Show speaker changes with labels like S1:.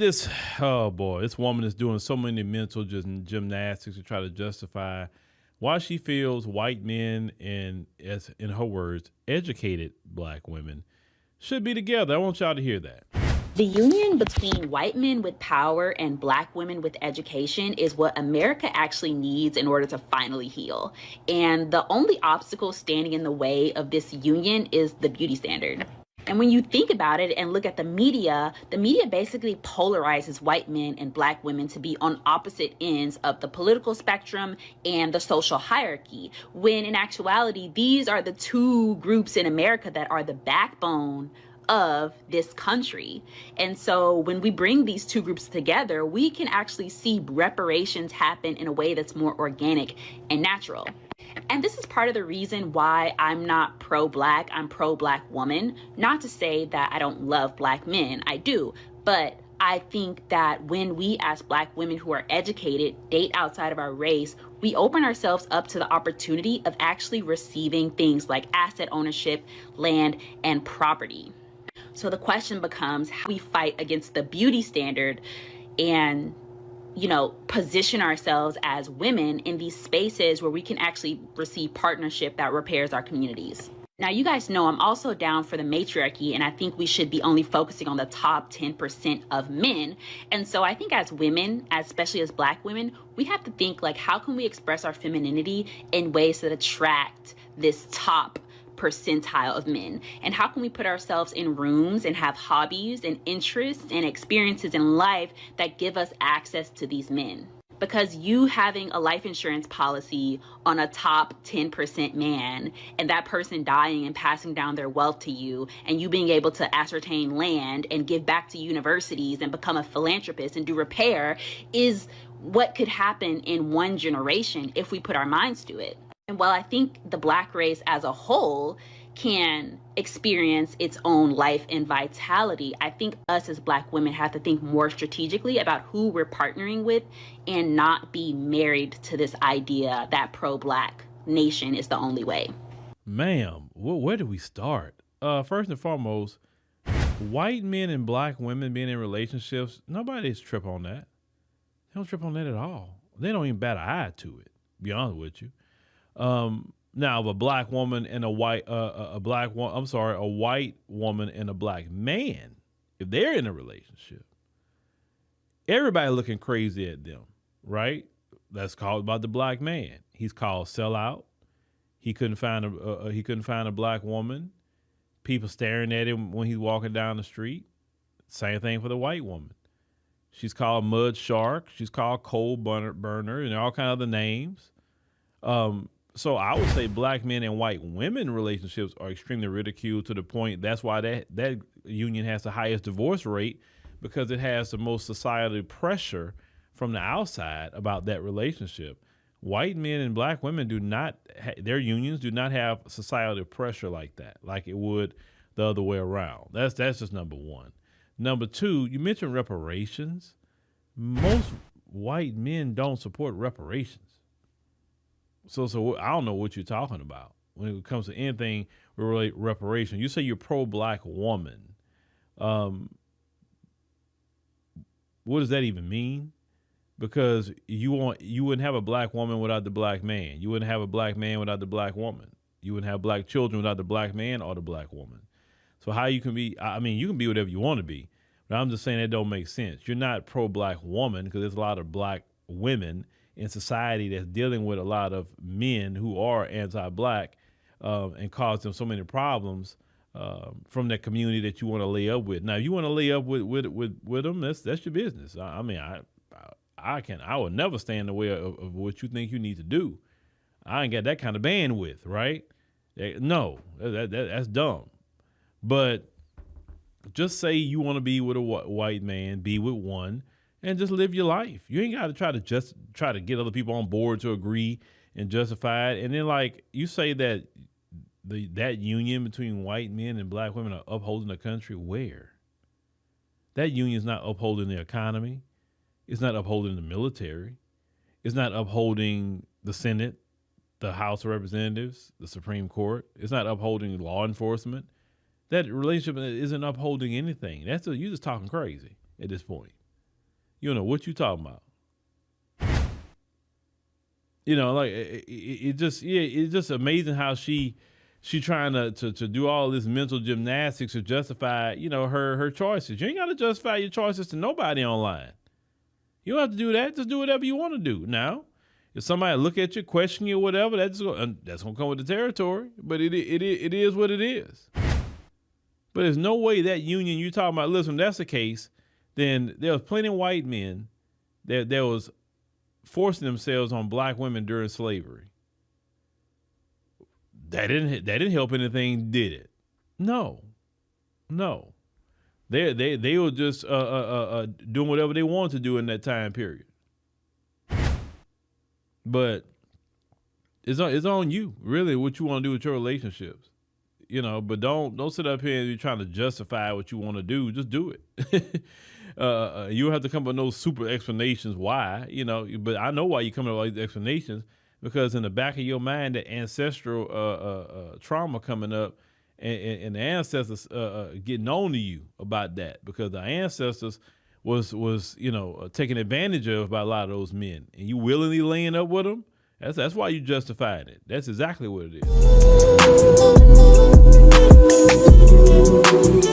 S1: this, oh boy, this woman is doing so many mental gymnastics to try to justify why she feels white men and, as in her words, educated black women should be together. I want y'all to hear that.
S2: The union between white men with power and black women with education is what America actually needs in order to finally heal. And the only obstacle standing in the way of this union is the beauty standard. And when you think about it and look at the media basically polarizes white men and black women to be on opposite ends of the political spectrum and the social hierarchy, when in actuality, these are the two groups in America that are the backbone of this country. And so when we bring these two groups together, we can actually see reparations happen in a way that's more organic and natural. And this is part of the reason why I'm not pro-black, I'm pro-black woman. Not to say that I don't love black men, I do, but I think that when we as black women who are educated date outside of our race, we open ourselves up to the opportunity of actually receiving things like asset ownership, land, and property. So the question becomes how we fight against the beauty standard and, position ourselves as women in these spaces where we can actually receive partnership that repairs our communities. Now, you guys know I'm also down for the matriarchy, and I think we should be only focusing on the top 10% of men. And so I think as women, especially as black women, we have to think like, how can we express our femininity in ways that attract this top percentile of men? And how can we put ourselves in rooms and have hobbies and interests and experiences in life that give us access to these men? Because you having a life insurance policy on a top 10% man and that person dying and passing down their wealth to you and you being able to ascertain land and give back to universities and become a philanthropist and do repair is what could happen in one generation if we put our minds to it. And while I think the black race as a whole can experience its own life and vitality, I think us as black women have to think more strategically about who we're partnering with and not be married to this idea that pro-black nation is the only way.
S1: Ma'am, where do we start? First and foremost, white men and black women being in relationships, nobody's trip on that. They don't trip on that at all. They don't even bat an eye to it, to be honest with you. Now, a black woman and a white woman and a black man, if they're in a relationship, everybody looking crazy at them, right? That's called about the black man. He's called sellout. He couldn't find a black woman. People staring at him when he's walking down the street. Same thing for the white woman. She's called mud shark. She's called coal burner and all kind of other names. So I would say black men and white women relationships are extremely ridiculed to the point that's why that union has the highest divorce rate, because it has the most societal pressure from the outside about that relationship. White men and black women their unions do not have societal pressure like that, like it would the other way around. That's just number one. Number two, you mentioned reparations. Most white men don't support reparations. So I don't know what you're talking about when it comes to anything related reparation. You say you're pro-black woman. What does that even mean? Because you wouldn't have a black woman without the black man. You wouldn't have a black man without the black woman. You wouldn't have black children without the black man or the black woman. So how you can be? You can be whatever you want to be, but I'm just saying that don't make sense. You're not pro-black woman because there's a lot of black women in society that's dealing with a lot of men who are anti-black and cause them so many problems from that community that you want to lay up with. Now, if you want to lay up with them, that's your business. I would never stand in the way of what you think you need to do. I ain't got that kind of bandwidth, right? No, that's dumb. But just say you want to be with a white man, be with one, and just live your life. You ain't got to try to get other people on board to agree and justify it. And then, like, you say that that union between white men and black women are upholding the country. Where? That union is not upholding the economy. It's not upholding the military. It's not upholding the Senate, the House of Representatives, the Supreme Court. It's not upholding law enforcement. That relationship isn't upholding anything. You're just talking crazy at this point. You don't know what you talking about. You know, like it's just amazing how she trying to do all this mental gymnastics to justify, you know, her choices. You ain't got to justify your choices to nobody online. You don't have to do that. Just do whatever you want to do. Now, if somebody look at you, question you, or whatever, that's gonna come with the territory. But it is what it is. But there's no way that union you're talking about. Listen, if that's the case, then there was plenty of white men that was forcing themselves on black women during slavery. That didn't help anything, did it? No. They were just doing whatever they wanted to do in that time period. But it's on you, really, what you want to do with your relationships. You know, but don't sit up here and you're trying to justify what you want to do. Just do it. You don't have to come up with no super explanations why, you know, but I know why you come up with all these explanations, because in the back of your mind, the ancestral trauma coming up and the ancestors getting on to you about that, because the ancestors was you know, taken advantage of by a lot of those men, and you willingly laying up with them. That's why you justifying it. That's exactly what it is.